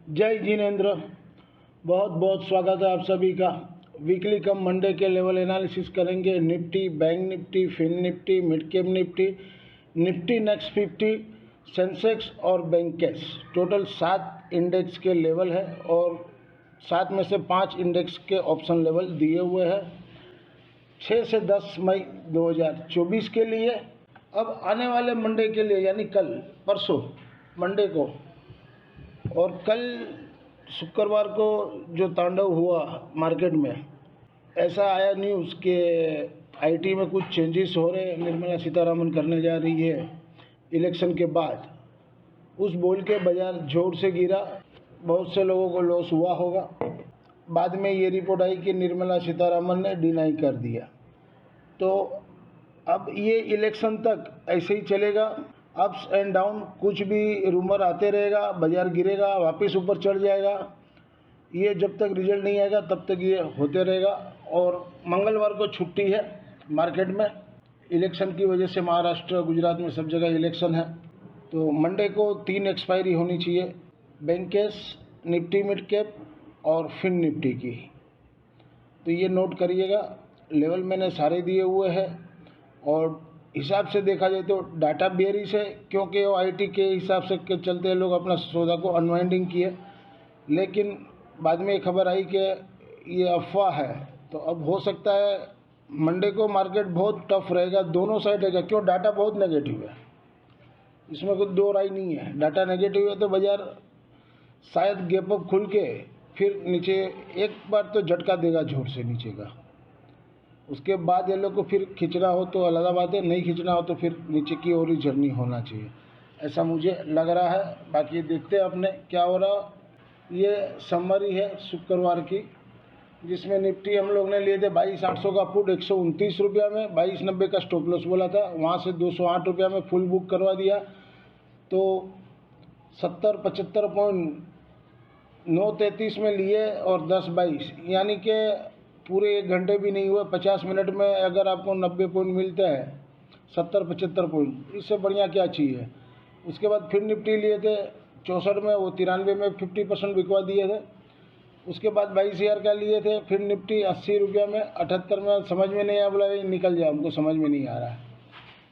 जय जिनेंद्र। बहुत बहुत स्वागत है आप सभी का। वीकली कम मंडे के लेवल एनालिसिस करेंगे। Nifty, bank Nifty, fin Nifty, mid cap Nifty, Nifty next 50, Sensex और बैंक कैश। टोटल 7 इंडेक्स के लेवल है और 7 में से 5 इंडेक्स के ऑप्शन लेवल दिए हुए हैं 6 से 10 मई 2024 के लिए। अब आने वाले मंडे के लिए यानी कल परसों मंडे को और कल शुक्रवार को जो तांडव हुआ मार्केट में, ऐसा आया न्यूज़ कि आईटी में कुछ चेंजेस हो रहे हैं, निर्मला सीतारमण करने जा रही है इलेक्शन के बाद। उस बोल के बाजार जोर से गिरा, बहुत से लोगों को लॉस हुआ होगा। बाद में ये रिपोर्ट आई कि निर्मला सीतारमण ने डिनाई कर दिया। तो अब ये इलेक्शन तक ऐसे ही चलेगा, अप्स एंड डाउन, कुछ भी रूमर आते रहेगा, बाजार गिरेगा, वापस ऊपर चढ़ जाएगा। ये जब तक रिजल्ट नहीं आएगा तब तक ये होते रहेगा। और मंगलवार को छुट्टी है मार्केट में, इलेक्शन की वजह से। महाराष्ट्र, गुजरात में सब जगह इलेक्शन है। तो मंडे को 3 एक्सपायरी होनी चाहिए, bank cash, Nifty mid cap और फिन निफ्टी की। तो ये नोट करिएगा, लेवल मैंने सारे दिए हुए हैं। और हिसाब से देखा जाए तो डाटा बेयरिश है, क्योंकि वो आईटी के हिसाब से के चलते लोग अपना सौदा को अनवाइंडिंग किए। लेकिन बाद में खबर आई कि ये अफवाह है। तो अब हो सकता है मंडे को मार्केट बहुत टफ रहेगा, दोनों साइड रहेगा। क्यों? डाटा बहुत नेगेटिव है, इसमें कुछ दो राय नहीं है। डाटा नेगेटिव है तो बाजार शायद गैप अप खुल के फिर नीचे एक बार तो झटका देगा जोर से नीचे का। उसके बाद ये लोग को फिर खींचना हो तो अलग बात है, नहीं खींचना हो तो फिर नीचे की ओर ही जर्नी होना चाहिए, ऐसा मुझे लग रहा है। बाकी देखते हैं अपने क्या हो रहा। ये समरी है शुक्रवार की, जिसमें निफ्टी हम लोग ने लिए थे 22,800 का पुट 129 रुपया में, 2290 का स्टॉप लॉस बोला था, वहाँ से 208 रुपया में फुल बुक करवा दिया। तो 70-75.933 में लिए और 10-22, यानी कि पूरे 1 घंटे भी नहीं हुए, 50 मिनट में अगर आपको 90 पॉइंट मिलता है, 70-75 पॉइंट, इससे बढ़िया क्या चाहिए। उसके बाद फिर निफ्टी लिए थे 64 में, वो 93 में 50% बिकवा दिए थे। उसके बाद 22,000 का लिए थे फिर निफ्टी 80 रुपया में, 78 में समझ में नहीं आया, बोला ये निकल जाए, हमको समझ में नहीं आ रहा है।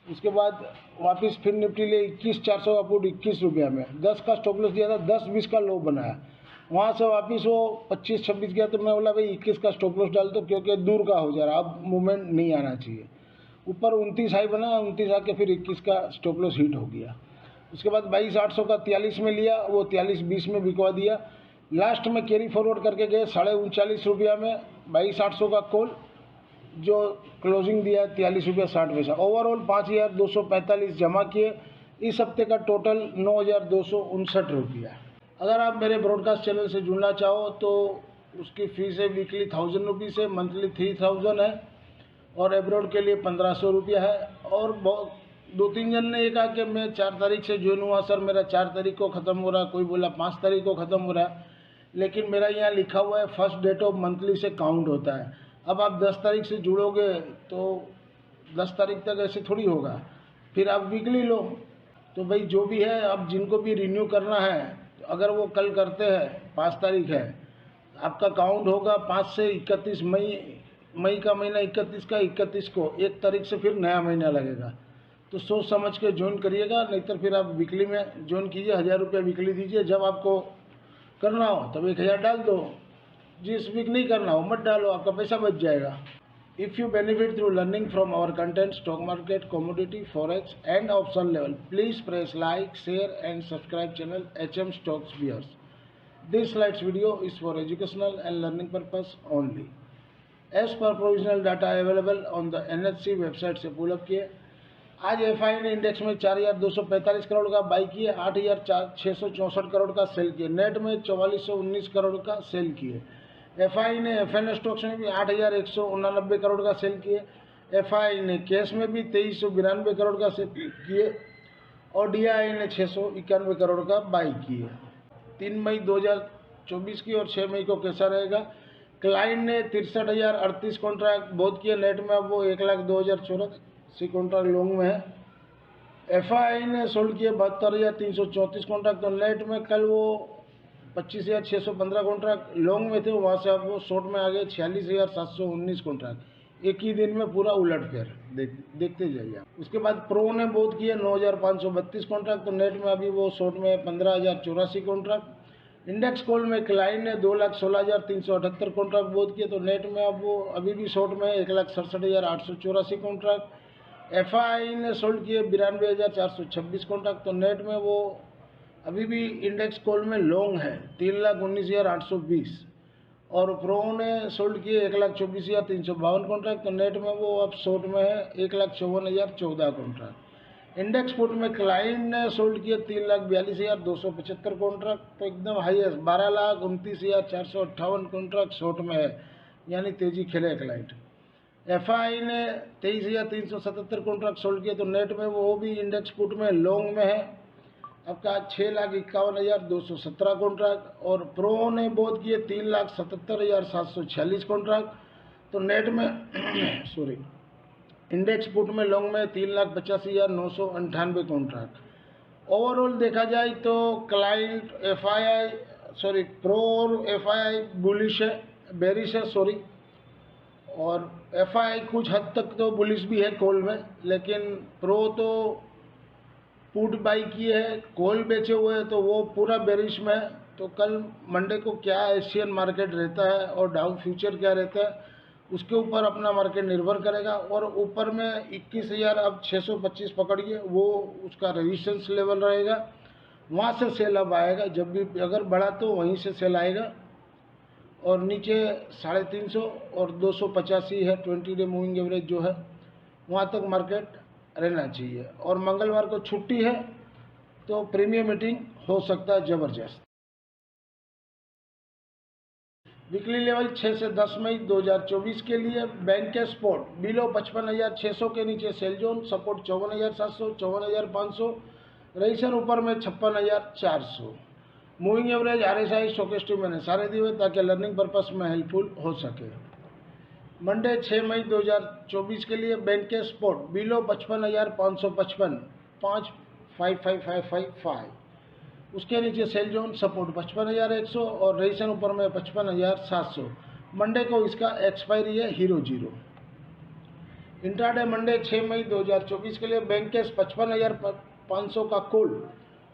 उसके बाद वापस फिर निफ्टी लिए 21,400 का पुट 21 रुपया में, 10 का स्टॉप लॉस दिया था, 10-20 का लो बनाया। वहाँ से वापस वो 25-26 गया, तो मैं बोला भाई 21 का स्टॉप लॉस डाल दो, क्योंकि दूर का हो जा रहा, अब मूवमेंट नहीं आना चाहिए। ऊपर 29 हाई बना, 29 आके फिर 21 का स्टॉप लॉस हिट हो गया। उसके बाद 22,800 का 43 में लिया, वो 43.20 में बिकवा दिया। लास्ट में कैरी फॉरवर्ड करके गए 39.5 रुपया में 22,800 का कॉल, जो क्लोजिंग दिया 43 रुपया 60 पैसा। ओवरऑल 5,245 जमा किए। इस हफ्ते का टोटल 9,259 रुपया। अगर आप मेरे ब्रॉडकास्ट चैनल से जुड़ना चाहो तो उसकी फ़ीस है वीकली 1000 रुपीज़ है, मंथली 3000 है और एब्रॉड के लिए 1500 रुपया है। और बहुत 2-3 जन ने ये कहा कि मैं 4 तारीख से ज्वाइन हुआ सर, मेरा 4 तारीख को ख़त्म हो रहा, कोई बोला 5 तारीख को ख़त्म हो रहा है। लेकिन मेरा यहाँ लिखा हुआ है फर्स्ट डेट ऑफ मंथली से काउंट होता है। अब आप 10 तारीख से जुड़ोगे तो 10 तारीख तक ऐसे थोड़ी होगा, फिर आप वीकली लो। तो भाई जो भी है, अब जिनको भी रिन्यू करना है, तो अगर वो कल करते हैं, 5 तारीख है, आपका काउंट होगा 5 से 31 मई का महीना 31 का, 31 को 1 तारीख से फिर नया महीना लगेगा। तो सोच समझ के ज्वाइन करिएगा, नहीं तो फिर आप वीकली में ज्वाइन कीजिए, 1000 रुपया वीकली दीजिए। जब आपको करना हो तब 1000 डाल दो, जिस वीक नहीं करना हो मत डालो, आपका पैसा बच जाएगा। If you benefit through learning from our content, stock market, commodity, forex and option level, please press like, share and subscribe channel HM Stocks Viewers. This slides video is for educational and learning purpose only. As per provisional data available on the NHC website से pull up किए। आज FI ने index में 4,245 करोड़ का by किए, 8,664 करोड़ का cell किए, net में 4419 करोड़ का सेल किए। एफआई ने एफएन स्टॉक्स में भी 8,189 करोड़ का सेल किए। एफआई ने कैश में भी 2,392 करोड़ का सेल किए और डीआई ने 691 करोड़ का बाई किए। 3 मई 2024 की और 6 मई को कैसा रहेगा। क्लाइंट ने 63,038 कॉन्ट्रैक्ट बहुत किए, नेट में अब वो 1,02,084 कॉन्ट्रैक्ट लॉन्ग में है। एफआई ने सोल्ड किए 72,334 कॉन्ट्रैक्ट, तो नेट में कल वो 25,615 कॉन्ट्रैक्ट लॉन्ग में थे, वहाँ से आपको शॉर्ट में आ गए 46,719 कॉन्ट्रैक्ट। एक ही दिन में पूरा उलटफेर देखते जाइए आप। उसके बाद प्रो ने बहुत किए 9,532 कॉन्ट्रैक्ट, तो नेट में अभी वो शॉर्ट में 15,084 कॉन्ट्रैक्ट। इंडेक्स कॉल में क्लाइंट ने 2,16,378 कॉन्ट्रैक्ट बहुत किए, तो नेट में अब वो अभी भी शॉर्ट में 1,67,884 कॉन्ट्रैक्ट। एफआई ने सोल्ड किए 92,426 कॉन्ट्रैक्ट, तो नेट में वो अभी भी इंडेक्स कॉल में लॉन्ग है 3,19,820, और प्रो ने सोल्ड किए 1,24,352 कॉन्ट्रैक्ट, तो नेट में वो अब शॉर्ट में है 1,54,014 कॉन्ट्रैक्ट। इंडेक्स पुट में क्लाइंट ने सोल्ड किए 3,42,275 कॉन्ट्रैक्ट, तो एकदम हाईएस्ट 12,29,458 कॉन्ट्रैक्ट शॉर्ट में है, यानी तेजी खेले क्लाइंट। एफआई ने 23,377 कॉन्ट्रैक्ट सोल्ड किए, तो नेट में वो भी इंडेक्स पुट में लॉन्ग में है आपका 6,51,217 कॉन्ट्रैक्ट, और प्रो ने बहुत किए 3,77,746 कॉन्ट्रैक्ट, तो नेट में सॉरी इंडेक्स पुट में लॉन्ग में 3,85,998 कॉन्ट्रैक्ट। ओवरऑल देखा जाए तो क्लाइंट प्रो और एफआई बुलिश है, बेरिश है सॉरी, और एफआई कुछ हद तक तो बुलिश भी है कॉल में, लेकिन प्रो तो पुट बाई किए है, कॉल बेचे हुए हैं, तो वो पूरा बेरिश में है। तो कल मंडे को क्या एशियन मार्केट रहता है और डाउ फ्यूचर क्या रहता है, उसके ऊपर अपना मार्केट निर्भर करेगा। और ऊपर में 21,000 अब 625 पकड़िए, वो उसका रेजिस्टेंस लेवल रहेगा, वहाँ से सेल अब आएगा, जब भी अगर बढ़ा तो वहीं से सेल आएगा। और नीचे 350 और 285 है 20 डे मूविंग एवरेज जो है, वहाँ तक मार्केट रहना चाहिए। और मंगलवार को छुट्टी है, तो प्रीमियम मीटिंग हो सकता है ज़बरदस्त। वीकली लेवल 6 से 10 मई 2024 के लिए बैंक के स्पॉट बिलो 55,600 के नीचे सेल जोन, सपोर्ट 54,700, 54,500, रजिस्टर ऊपर में 56,400। मूविंग एवरेज RSI स्टोकेस्टिक मैंने सारे दिए ताकि लर्निंग पर्पस में हेल्पफुल हो सके। मंडे 6 मई 2024 के लिए बैंक के स्पॉट बिलो 55,555, 55555, उसके नीचे सेल जोन, सपोर्ट 55,100 और रेजिस्टेंस ऊपर में 55,700। मंडे को इसका एक्सपायरी है हीरो जीरो। इंट्राडे मंडे 6 मई 2024 के लिए बैंक के 55,500 का कॉल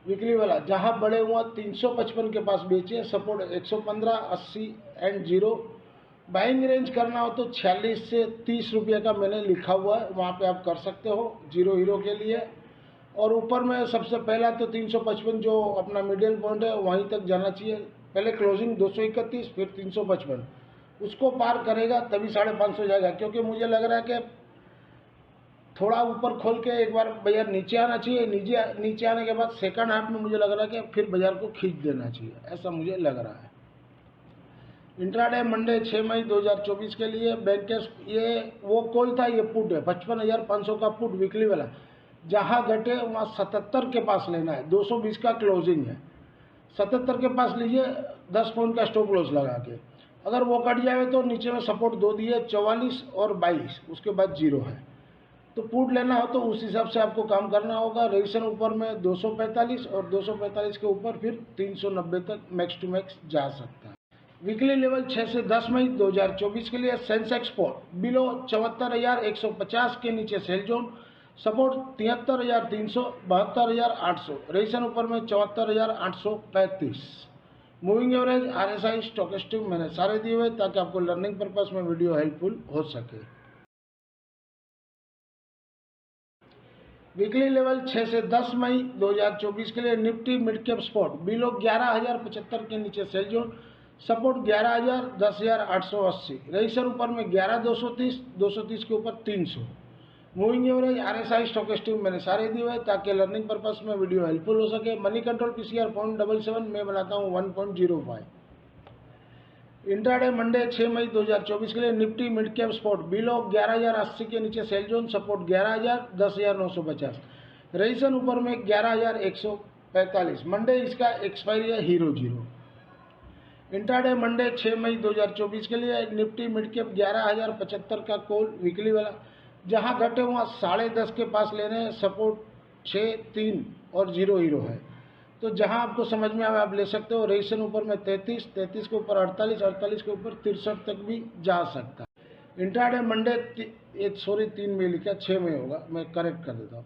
वीकली वाला, जहां बड़े हुआ 355 के पास बेचे, सपोर्ट 115, 80 एंड 0। बाइंग रेंज करना हो तो 46 से 30 रुपये का मैंने लिखा हुआ है, वहाँ पे आप कर सकते हो जीरो हीरो के लिए। और ऊपर में सबसे पहला तो 355 जो अपना मिडिल पॉइंट है वहीं तक जाना चाहिए, पहले क्लोजिंग 231 फिर 355, उसको पार करेगा तभी 550 जाएगा। क्योंकि मुझे लग रहा है कि थोड़ा ऊपर खोल के एक बार बाजार नीचे आना चाहिए, नीचे आने के बाद सेकंड हाफ में मुझे लग रहा है कि फिर बाजार को खींच देना चाहिए, ऐसा मुझे लग रहा है। इंट्राडे मंडे 6 मई 2024 के लिए बैंक के ये वो कॉल था, ये पुट है 55,500 का पुट वीकली वाला, जहां घटे वहाँ 77 के पास लेना है, 220 का क्लोजिंग है, 77 के पास लीजिए 10 पॉइंट का स्टॉप लॉस लगा के। अगर वो कट जाए तो नीचे में सपोर्ट 2 दिए 44 और 22, उसके बाद 0 है। तो पुट लेना हो तो उस हिसाब से आपको काम करना होगा। रजिस्टेंस ऊपर में 245 और 245 के ऊपर फिर 390 तक मैक्स टू मैक्स जा सकता है। वीकली लेवल 6 से 10 मई 2024 के लिए सेंसेक्स स्पॉट बिलो 74,150 के नीचे सेल जोन, सपोर्ट 73,300, 72,800, रजिस्टेंस ऊपर में 74,835। मूविंग एवरेज RSI स्टोकेस्टिक मैंने सारे दिए हुए ताकि आपको लर्निंग पर्पस में वीडियो हेल्पफुल हो सके। वीकली लेवल 6 से 10 मई 2024 के लिए Nifty mid cap spot below 11,075 के नीचे सेल जोन, सपोर्ट 11,000, 10,880, रजिस्टर ऊपर में 11,230, 230 के ऊपर 300। मूविंग एवरेज RSI स्टोकेस्टिक मैंने सारे दिए हुए ताकि लर्निंग पर्पस में वीडियो हेल्पफुल हो सके। मनी कंट्रोल PCR 0.77, मैं बनाता हूँ 1.05। इंट्राडे मंडे 6 मई 2024 के लिए Nifty mid cap spot below 11,080 के नीचे सेल जोन, सपोर्ट 11,000, 10,950, रजिस्टर ऊपर में 11,145। मंडे इसका एक्सपायरी है हीरो जीरो। इंट्राडे मंडे 6 मई 2024 के लिए निफ्टी मिड कैप 11,075 का कॉल वीकली वाला, जहां घटे वहाँ 10.5 के पास लेने हैं, सपोर्ट 6, 3 और 0 हीरो है। तो जहां आपको समझ में आए आप ले सकते हो। रेजिस्टेंस ऊपर में 33, 33 के ऊपर 48, 48 के ऊपर 63 तक भी जा सकता है। इंट्राडे मंडे 3 मई लिखा, 6 मई होगा, मैं करेक्ट कर देता हूँ।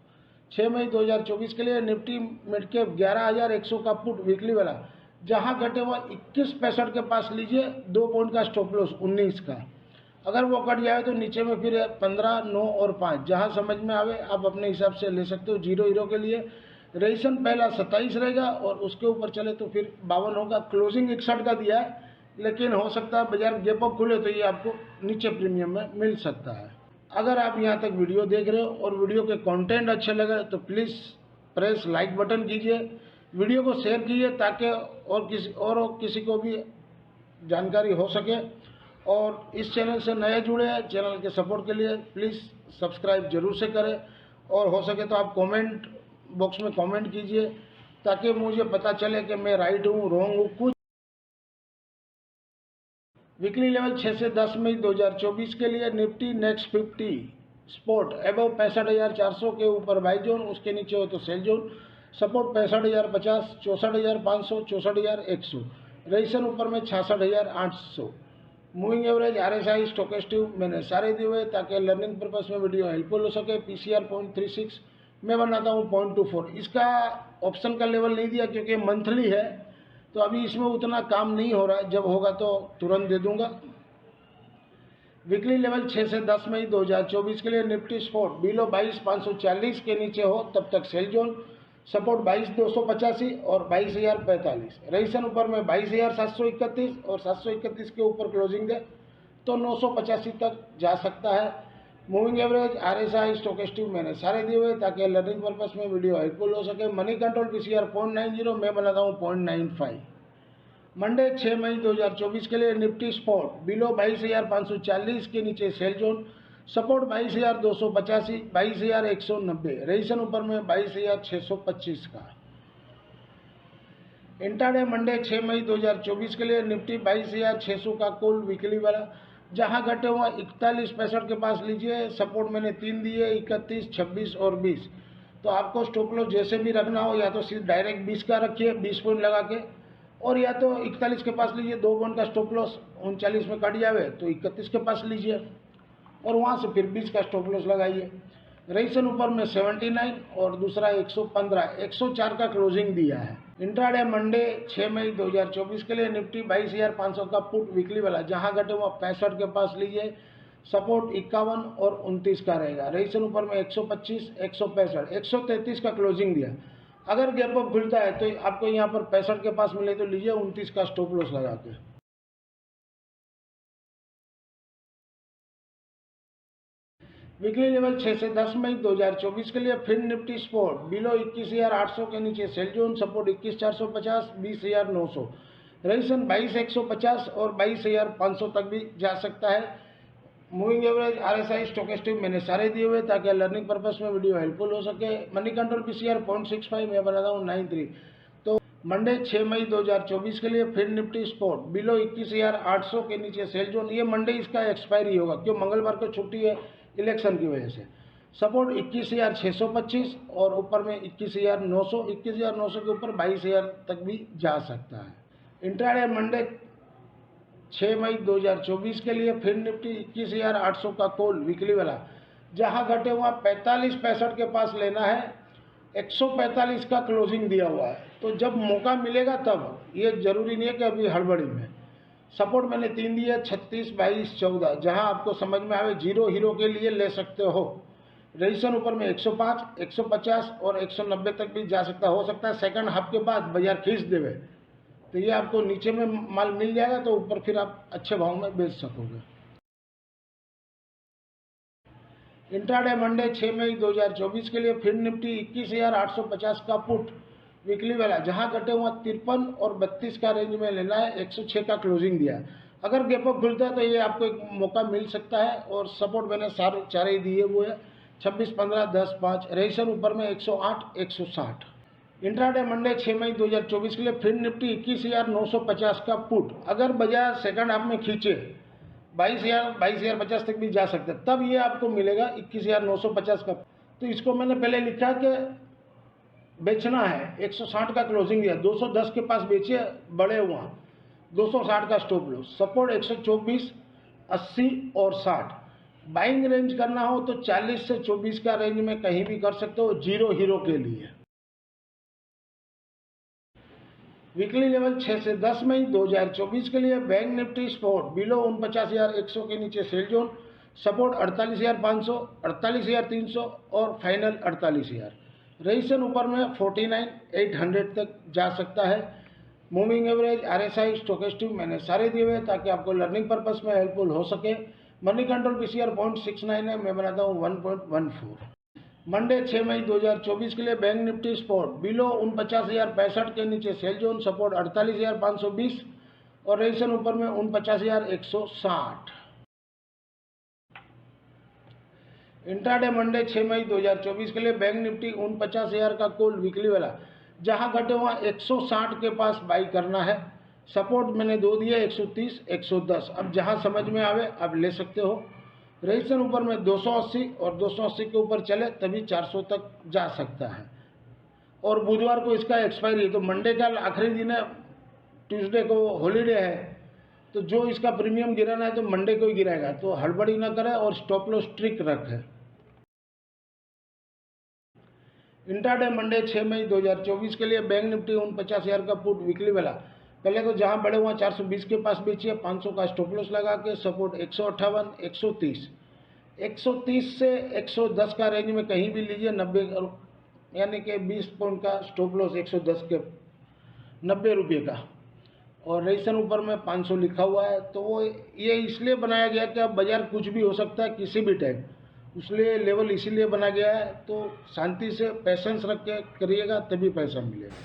6 मई 2024 के लिए निफ्टी मिड कैप 11,100 का पुट वीकली वाला, जहां घटे हुआ 21.65 के पास लीजिए, 2 पॉइंट का स्टॉप लॉस 19 का। अगर वो कट जाए तो नीचे में फिर 15, 9 और 5, जहां समझ में आवे आप अपने हिसाब से ले सकते हो। 0 हीरो के लिए रेजिस्टेंस पहला 27 रहेगा और उसके ऊपर चले तो फिर 52 होगा। क्लोजिंग 61 का दिया है, लेकिन हो सकता है बाजार गैप अप खुले तो ये आपको नीचे प्रीमियम में मिल सकता है। अगर आप यहाँ तक वीडियो देख रहे हो और वीडियो के कंटेंट अच्छे लगे तो प्लीज़ प्रेस लाइक बटन कीजिए, वीडियो को शेयर कीजिए ताकि और किसी को भी जानकारी हो सके। और इस चैनल से नए जुड़े हैं, चैनल के सपोर्ट के लिए प्लीज़ सब्सक्राइब जरूर से करें, और हो सके तो आप कमेंट बॉक्स में कमेंट कीजिए ताकि मुझे पता चले कि मैं राइट हूँ, रॉन्ग हूँ। कुछ वीकली लेवल 6 से 10 मई 2024 के लिए निफ्टी नेक्स्ट 50 स्पोर्ट एबव 65,400 के ऊपर बाई जोन, उसके नीचे हो तो सेल जोन। सपोर्ट 65,050, 64,500, 64,100। रेजिस्टेंस ऊपर में 66,800। मूविंग एवरेज, RSI, स्टोकेस्टिक मैंने सारे दिए हुए ताकि लर्निंग पर्पस में वीडियो हेल्पफुल हो सके। PCR 0.36, मैं बनाता हूँ 0.24। इसका ऑप्शन का लेवल नहीं दिया क्योंकि मंथली है, तो अभी इसमें उतना काम नहीं हो रहा है, जब होगा तो तुरंत दे दूंगा। वीकली लेवल 6 से 10 मई 2024 के लिए निफ्टी स्पोर्ट बिलो 22,540 के नीचे हो तब तक सेल जोन। सपोर्ट 22,285 और 22,045। रेजिस्टेंस ऊपर में 22,731 और 731 के ऊपर क्लोजिंग दे तो 985 तक जा सकता है। मूविंग एवरेज, RSI, स्टोकेस्टिक मैंने सारे दिए हुए ताकि लर्निंग पर्पस में वीडियो हेल्पफुल हो सके। मनी कंट्रोल PCR 0.90, मैं बनाता हूँ 0.95। मंडे 6 मई 2024 के लिए निफ्टी स्पोर्ट बिलो 22,540 के नीचे सेल जोन। सपोर्ट 22,285, 22,190। रेजिस्टेंस ऊपर में 22,625 का। इंट्राडे मंडे 6 मई 2024 के लिए निफ्टी 22,600 का कुल वीकली वाला, जहां घटे हुआ 41.65 के पास लीजिए। सपोर्ट मैंने 3 दिए, 31, 26 और 20। तो आपको स्टॉप लॉस जैसे भी रखना हो, या तो सिर्फ डायरेक्ट 20 का रखिए, 20 पॉइंट लगा के, और या तो 41 के पास लीजिए, 2 पॉइंट का स्टॉप लॉस 39 में कट जावे तो 31 के पास लीजिए और वहां से फिर 20 का स्टॉप लॉस लगाइए। रेजिस्टेंस ऊपर में 79 और दूसरा 115, 104 का क्लोजिंग दिया है। इंट्राडे मंडे 6 मई 2024 के लिए निफ्टी 22,500 का पुट वीकली वाला, जहां घटे हुआ 65 के पास लीजिए। सपोर्ट 51 और 29 का रहेगा। रेजिस्टेंस ऊपर में 125, 165, 133 का क्लोजिंग दिया। अगर गैप अप खुलता है तो आपको यहाँ पर 65 के पास मिले तो लीजिए, 29 का स्टॉप लॉस लगा के। वीकली लेवल 6 से 10 मई 2024 के लिए फिर निफ्टी स्पोर्ट बिलो 21,800 के नीचे सेल जोन। सपोर्ट 21,450, 20,900। रेजिस्टेंस 22,150 और 22,500 तक भी जा सकता है। मूविंग एवरेज, RSI, स्टोकेस्टिक मैंने सारे दिए हुए ताकि लर्निंग पर्पस में वीडियो हेल्पफुल हो सके। मनी कंट्रोल PCR 0.65, मैं बनाता हूँ 93। तो मंडे 6 मई 2024 के लिए फिर निफ्टी स्पोर्ट बिलो 21,800 के नीचे सेल जोन। ये मंडे इसका एक्सपायरी होगा, क्यों मंगलवार को छुट्टी है इलेक्शन की वजह से। सपोर्ट 21,625 और ऊपर में 21,900, 21,900 के ऊपर 22,000 तक भी जा सकता है। इंट्राडे मंडे 6 मई 2024 के लिए फिर निफ्टी 21,800 का कॉल वीकली वाला, जहां घटे हुआ 45-65 के पास लेना है। 145 का क्लोजिंग दिया हुआ है, तो जब मौका मिलेगा तब, ये जरूरी नहीं है कि अभी हड़बड़ी में। सपोर्ट मैंने 3 दिए, 36, 22, 14, जहां आपको समझ में आवे। 0 हीरो के लिए ले सकते हो। रेजिस्टेंस ऊपर में 105, 150 और 190 तक भी जा सकता हो सकता है सेकंड हाफ के बाद बाजार खींच देवे, तो ये आपको नीचे में माल मिल जाएगा तो ऊपर फिर आप अच्छे भाव में बेच सकोगे। इंट्राडे मंडे 6 मई 2024 के लिए फिर निफ्टी 21,850 का पुट वीकली वाला, जहां घटे हुआ 53 और 32 का रेंज में लेना है। 106 का क्लोजिंग दिया। अगर गैप अप खुलता है तो ये आपको एक मौका मिल सकता है। और सपोर्ट मैंने चार ही दिए हुए हैं, 26, 15, 10, 5। रेजिस्टेंस ऊपर में 108, 160। इंट्राडे मंडे 6 मई 2024 के लिए फिर निफ्टी 21,950 का पुट, अगर बाजार सेकंड हाफ में खींचे 22,050 तक भी जा सकते हैं, तब ये आपको मिलेगा 21,950 का। तो इसको मैंने पहले लिखा कि बेचना है, 160 का क्लोजिंग दिया, 210 के पास बेचिए, बड़े हुआ 260 का स्टॉप लॉस, सपोर्ट 124, 80 और 60। बाइंग रेंज करना हो तो 40 से 24 का रेंज में कहीं भी कर सकते हो, जीरो हीरो के लिए। वीकली लेवल 6 से 10 मई 2024 के लिए बैंक निफ्टी स्पोर्ट बिलो 49,100 के नीचे सेल जोन, सपोर्ट 48,500, 48,300 और फाइनल 48,000। रजिस्ट्रेशन ऊपर में 49,800 तक जा सकता है। मूविंग एवरेज, RSI, स्टोकेस्टिक मैंने सारे दिए हुए ताकि आपको लर्निंग पर्पस में हेल्पफुल हो सके। मनी कंट्रोल PCR 0.69 है, मैं बनाता हूँ 1.14। मंडे 6 मई 2024 के लिए बैंक निफ्टी स्पोर्ट बिलो 49,065 के नीचे सेल जोन, सपोर्ट 48,520 और रजिस्ट्रेशन ऊपर में 49,160। इंट्राडे मंडे 6 मई 2024 के लिए बैंक निफ्टी 49,000 का कॉल वीकली वाला, जहां घटे वहां 160 के पास बाई करना है। सपोर्ट मैंने दो दिए 130, 110। अब जहां समझ में आवे आप ले सकते हो। रजिस्ट्रेशन ऊपर में 280 और 280 के ऊपर चले तभी 400 तक जा सकता है। और बुधवार को इसका एक्सपायरी है, तो मंडे का आखिरी दिन है, ट्यूसडे को हॉलीडे है, तो जो इसका प्रीमियम गिराना है तो मंडे को ही गिराएगा, तो हड़बड़ी ना करे और स्टॉप लॉस ट्रिक रखे। इंट्राडे मंडे 6 मई 2024 के लिए बैंक निफ्टी 49,000 का पुट वीकली वाला, पहले तो जहां बड़े हुआ 420 के पास बेचिए, 500 का स्टॉप लॉस लगा के, सपोर्ट 158, 130, 130 से 110 का रेंज में कहीं भी लीजिए, 90 यानी कि 20 पॉइंट का स्टॉप लॉस 110 के 90 रुपये का। और रजिस्ट्रेशन ऊपर में 500 लिखा हुआ है, तो वो ये इसलिए बनाया गया कि अब बाजार कुछ भी हो सकता है किसी भी टाइम, इसलिए लेवल इसीलिए बना गया है। तो शांति से पेशेंस रख के करिएगा तभी पैसा मिलेगा।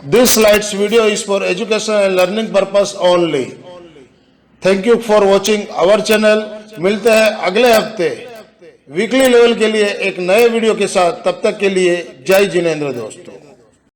This slides video is for education and learning purpose only. Thank you for watching our channel. मिलते हैं अगले हफ्ते वीकली लेवल के लिए एक नए वीडियो के साथ। तब तक के लिए जय जिनेंद्र दोस्तों।